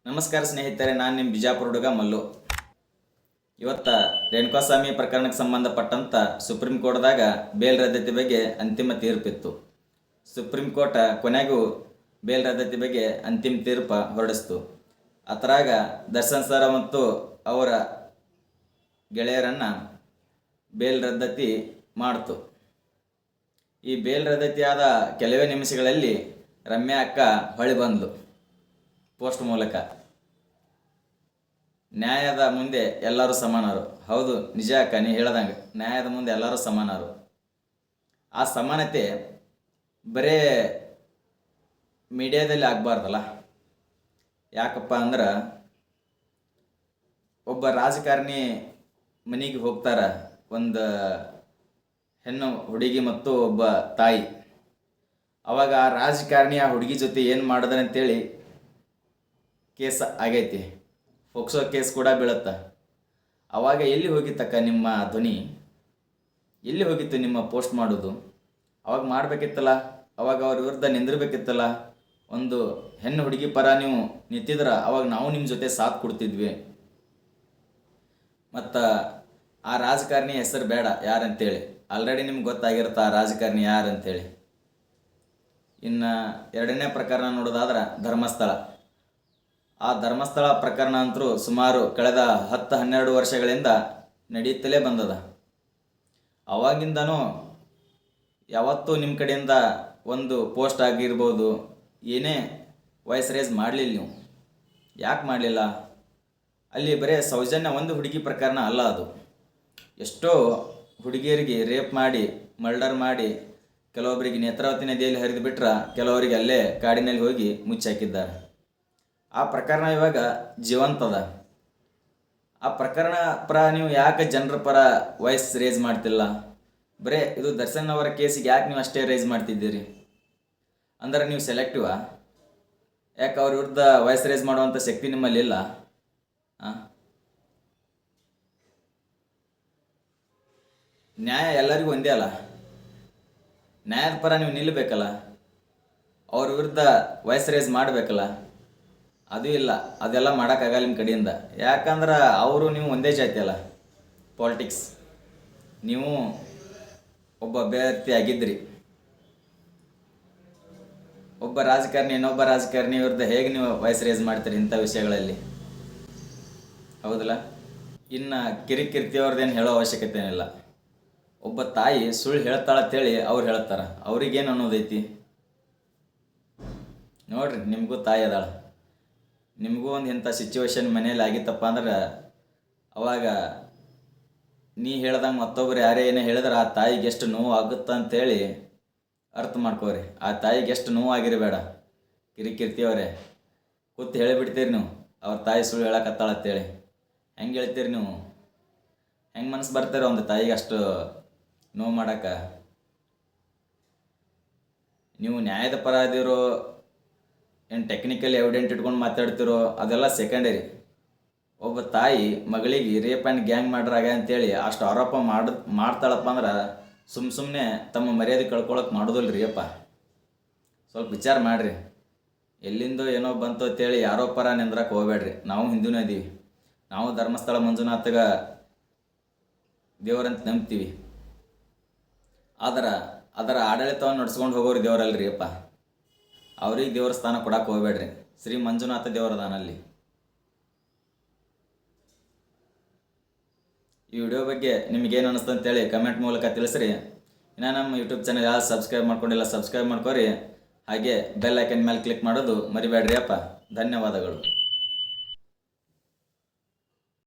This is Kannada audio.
ನಮಸ್ಕಾರ ಸ್ನೇಹಿತರೆ, ನಾನು ನಿಮ್ಮ ಬಿಜಾಪುರ ಹುಡುಗ ಮಲ್ಲು. ಇವತ್ತು ರೇಣುಕಾಸ್ವಾಮಿ ಪ್ರಕರಣಕ್ಕೆ ಸಂಬಂಧಪಟ್ಟಂತ ಸುಪ್ರೀಂ ಕೋರ್ಟ್ದಾಗ ಬೇಲ್ ರದ್ದತಿ ಬಗ್ಗೆ ಅಂತಿಮ ತೀರ್ಪಿತ್ತು. ಸುಪ್ರೀಂ ಕೋರ್ಟ್ ಕೊನೆಗೂ ಬೇಲ್ ರದ್ದತಿ ಬಗ್ಗೆ ಅಂತಿಮ ತೀರ್ಪು ಹೊರಡಿಸ್ತು. ಅದರಾಗ ದರ್ಶನ್ ಸರ್ ಮತ್ತು ಅವರ ಗೆಳೆಯರನ್ನು ಬೇಲ್ ರದ್ದತಿ ಮಾಡ್ತು. ಈ ಬೇಲ್ ರದ್ದತಿ ಆದ ಕೆಲವೇ ನಿಮಿಷಗಳಲ್ಲಿ ರಮ್ಯಾ ಅಕ್ಕ ಹೊಳಿ ಬಂದ್ಲು ಪೋಸ್ಟ್ ಮೂಲಕ. ನ್ಯಾಯದ ಮುಂದೆ ಎಲ್ಲರೂ ಸಮಾನರು. ಹೌದು, ನಿಜ ಅಕ್ಕ, ನೀ ಹೇಳ್ದಂಗೆ ನ್ಯಾಯದ ಮುಂದೆ ಎಲ್ಲರೂ ಸಮಾನರು. ಆ ಸಮಾನತೆ ಬರೇ ಮೀಡಿಯಾದಲ್ಲಿ ಆಗಬಾರ್ದಲ್ಲ. ಯಾಕಪ್ಪ ಅಂದ್ರೆ ಒಬ್ಬ ರಾಜಕಾರಣಿ ಮನೆಗೆ ಹೋಗ್ತಾರ, ಒಂದು ಹೆಣ್ಣು ಹುಡುಗಿ ಮತ್ತು ಒಬ್ಬ ತಾಯಿ. ಅವಾಗ ಆ ರಾಜಕಾರಣಿ ಆ ಹುಡುಗಿ ಜೊತೆ ಏನು ಮಾಡಿದ್ರೆ ಅಂತೇಳಿ ಕೇಸ್ ಆಗೈತಿ, ಫೋಕ್ಸೋ ಕೇಸ್ ಕೂಡ ಬೀಳುತ್ತೆ. ಅವಾಗ ಎಲ್ಲಿ ಹೋಗಿತ್ತಕ್ಕ ನಿಮ್ಮ ಧ್ವನಿ? ಎಲ್ಲಿ ಹೋಗಿತ್ತು ನಿಮ್ಮ ಪೋಸ್ಟ್ ಮಾಡೋದು? ಅವಾಗ ಮಾಡಬೇಕಿತ್ತಲ್ಲ, ಅವಾಗ ಅವ್ರ ವಿರುದ್ಧ ನಿಂದಿರ್ಬೇಕಿತ್ತಲ್ಲ. ಒಂದು ಹೆಣ್ಣು ಹುಡುಗಿ ಪರ ನೀವು ನಿಂತಿದ್ರೆ ಅವಾಗ ನಾವು ನಿಮ್ಮ ಜೊತೆ ಸಾಥ್ ಕೊಡ್ತಿದ್ವಿ. ಮತ್ತು ಆ ರಾಜಕಾರಣಿ ಹೆಸರು ಬೇಡ ಯಾರಂತೇಳಿ, ಆಲ್ರೆಡಿ ನಿಮ್ಗೆ ಗೊತ್ತಾಗಿರುತ್ತೆ ಆ ರಾಜಕಾರಣಿ ಯಾರಂತೇಳಿ. ಇನ್ನು ಎರಡನೇ ಪ್ರಕರಣ ನೋಡೋದಾದ್ರೆ ಧರ್ಮಸ್ಥಳ. ಆ ಧರ್ಮಸ್ಥಳ ಪ್ರಕರಣ ಅಂತೂ ಸುಮಾರು ಕಳೆದ 10-12 ವರ್ಷಗಳಿಂದ ನಡೆಯುತ್ತಲೇ ಬಂದದ. ಅವಾಗಿಂದನೂ ಯಾವತ್ತೂ ನಿಮ್ಮ ಕಡೆಯಿಂದ ಒಂದು ಪೋಸ್ಟ್ ಆಗಿರ್ಬೋದು, ಏನೇ ವಾಯ್ಸ್ ರೇಸ್ ಮಾಡಲಿಲ್ಲ. ನೀವು ಯಾಕೆ ಮಾಡಲಿಲ್ಲ? ಅಲ್ಲಿ ಬರೀ ಸೌಜನ್ಯ ಒಂದು ಹುಡುಗಿ ಪ್ರಕರಣ ಅಲ್ಲ, ಅದು ಎಷ್ಟೋ ಹುಡುಗಿಯರಿಗೆ ರೇಪ್ ಮಾಡಿ ಮರ್ಡರ್ ಮಾಡಿ ಕೆಲವೊಬ್ಬರಿಗೆ ನೇತ್ರಾವತಿ ನದಿಯಲ್ಲಿ ಹರಿದು ಬಿಟ್ರೆ ಕೆಲವರಿಗೆ ಅಲ್ಲೇ ಕಾಡಿನಲ್ಲಿ ಹೋಗಿ ಮುಚ್ಚಾಕಿದ್ದಾರೆ. ಆ ಪ್ರಕರಣ ಇವಾಗ ಜೀವಂತದ. ಆ ಪ್ರಕರಣ ಪರ ನೀವು ಯಾಕೆ ಜನರ ಪರ ವಾಯ್ಸ್ ರೇಸ್ ಮಾಡ್ತಿಲ್ಲ? ಬರೇ ಇದು ದರ್ಶನ್ ಅವರ ಕೇಸಿಗೆ ಯಾಕೆ ನೀವು ಅಷ್ಟೇ ರೇಸ್ ಮಾಡ್ತಿದ್ದೀರಿ? ಅಂದ್ರೆ ನೀವು ಸೆಲೆಕ್ಟಿವಾ? ಯಾಕೆ ಅವ್ರ ವಿರುದ್ಧ ವಾಯ್ಸ್ ರೇಸ್ ಮಾಡುವಂಥ ಶಕ್ತಿ ನಿಮ್ಮಲ್ಲಿ ಇಲ್ಲ? ನ್ಯಾಯ ಎಲ್ಲರಿಗೂ ಒಂದೇ ಅಲ್ಲ. ನ್ಯಾಯದ ಪರ ನೀವು ನಿಲ್ಲಬೇಕಲ್ಲ, ಅವ್ರ ವಿರುದ್ಧ ವಾಯ್ಸ್ ರೇಸ್ ಮಾಡಬೇಕಲ್ಲ. ಅದು ಇಲ್ಲ, ಅದೆಲ್ಲ ಮಾಡೋಕ್ಕಾಗಲ್ಲ ನಿಮ್ಮ ಕಡೆಯಿಂದ. ಯಾಕಂದ್ರೆ ಅವರು ನೀವು ಒಂದೇ ಜಾತಿ ಅಲ್ಲ. ಪಾಲಿಟಿಕ್ಸ್, ನೀವು ಒಬ್ಬ ಅಭ್ಯರ್ಥಿ ಆಗಿದ್ರಿ. ಒಬ್ಬ ರಾಜಕಾರಣಿ ಇನ್ನೊಬ್ಬ ರಾಜಕಾರಣಿ ವಿರುದ್ಧ ಹೇಗೆ ನೀವು ವಾಯ್ಸ್ ರೇಸ್ ಮಾಡ್ತೀರಿ ಇಂಥ ವಿಷಯಗಳಲ್ಲಿ? ಹೌದಲ್ಲ? ಇನ್ನು ಕಿರಿಕಿರ್ತಿ ಅವ್ರದ್ದೇನು ಹೇಳೋ ಅವಶ್ಯಕತೆ ಏನಿಲ್ಲ. ಒಬ್ಬ ತಾಯಿ ಸುಳ್ಳು ಹೇಳ್ತಾಳಂತೇಳಿ ಅವ್ರು ಹೇಳ್ತಾರೆ, ಅವ್ರಿಗೇನು ಅನ್ನೋದೈತಿ? ನೋಡ್ರಿ, ನಿಮಗೂ ತಾಯಿ ಅದಾಳ. ನಿಮಗೂ ಒಂದು ಇಂಥ ಸಿಚುವೇಶನ್ ಮನೇಲಿ ಆಗಿತ್ತಪ್ಪ ಅಂದ್ರೆ ಅವಾಗ ನೀ ಹೇಳ್ದಂಗೆ ಮತ್ತೊಬ್ರು ಯಾರೇ ಏನೇ ಹೇಳಿದ್ರೆ ಆ ತಾಯಿಗೆ ಎಷ್ಟು ನೋವು ಆಗುತ್ತೆ ಅಂತೇಳಿ ಅರ್ಥ ಮಾಡ್ಕೋರಿ. ಆ ತಾಯಿಗೆ ಎಷ್ಟು ನೋವು ಆಗಿರಬೇಡ. ಕಿರಿಕಿರ್ತೀವರೇ ಕೂತು ಹೇಳಿಬಿಡ್ತೀರಿ ನೀವು, ಅವ್ರ ತಾಯಿ ಸುಳ್ಳು ಹೇಳಕತ್ತಾಳಂತೇಳಿ. ಹೆಂಗೆ ಹೇಳ್ತೀರಿ ನೀವು? ಹೆಂಗೆ ಮನಸ್ಸು ಬರ್ತೀರ ಒಂದು ತಾಯಿಗೆ ಅಷ್ಟು ನೋವು ಮಾಡೋಕೆ? ನೀವು ನ್ಯಾಯದ ಪರ ಇದ್ದೀರೋ ಏನು ಟೆಕ್ನಿಕಲ್ ಎವಿಡೆಂಟ್ ಇಟ್ಕೊಂಡು ಮಾತಾಡ್ತಿರೋ ಅದೆಲ್ಲ ಸೆಕೆಂಡರಿ. ಒಬ್ಬ ತಾಯಿ ಮಗಳಿಗೆ ರೇಪ್ ಆ್ಯಂಡ್ ಗ್ಯಾಂಗ್ ಮಾಡ್ರಾಗ ಅಂತೇಳಿ ಅಷ್ಟು ಆರೋಪ ಮಾಡ್ತಾಳಪ್ಪ ಅಂದ್ರೆ ಸುಮ್ಮನೆ ತಮ್ಮ ಮರ್ಯಾದೆ ಕಳ್ಕೊಳಕ್ಕೆ ಮಾಡೋದಿಲ್ಲ ರೀ ಅಪ್ಪ. ಸ್ವಲ್ಪ ವಿಚಾರ ಮಾಡಿರಿ. ಎಲ್ಲಿಂದೋ ಏನೋ ಬಂತು ಅಂತೇಳಿ ಯಾರೋ ಪರ ನಿಂದ್ರಕ್ಕೆ ಹೋಗ್ಬೇಡ್ರಿ. ನಾವು ಹಿಂದೂನೇ ಇದೀವಿ. ನಾವು ಧರ್ಮಸ್ಥಳ ಮಂಜುನಾಥಗ ದೇವರಂತ ನಂಬ್ತೀವಿ. ಅದರ ಆಡಳಿತವನ್ನು ನಡ್ಸ್ಕೊಂಡು ಹೋಗೋರು ದೇವರಲ್ರಿ ಅಪ್ಪ. ಅವ್ರಿಗೆ ದೇವರ ಸ್ಥಾನ ಕೊಡಕ್ಕೆ ಹೋಗ್ಬೇಡ್ರಿ. ಶ್ರೀ ಮಂಜುನಾಥ ದೇವರದಾನಲ್ಲಿ. ಈ ವಿಡಿಯೋ ಬಗ್ಗೆ ನಿಮಗೇನು ಅನ್ನಿಸ್ತು ಅಂತೇಳಿ ಕಮೆಂಟ್ ಮೂಲಕ ತಿಳಿಸ್ರಿ. ಇನ್ನು ನಮ್ಮ ಯೂಟ್ಯೂಬ್ ಚಾನಲ್ ಯಾರು ಸಬ್ಸ್ಕ್ರೈಬ್ ಮಾಡ್ಕೊಂಡಿಲ್ಲ ಸಬ್ಸ್ಕ್ರೈಬ್ ಮಾಡ್ಕೊರಿ. ಹಾಗೆ ಬೆಲ್ ಐಕನ್ ಮೇಲೆ ಕ್ಲಿಕ್ ಮಾಡೋದು ಮರಿಬೇಡ್ರಿ ಅಪ್ಪ. ಧನ್ಯವಾದಗಳು.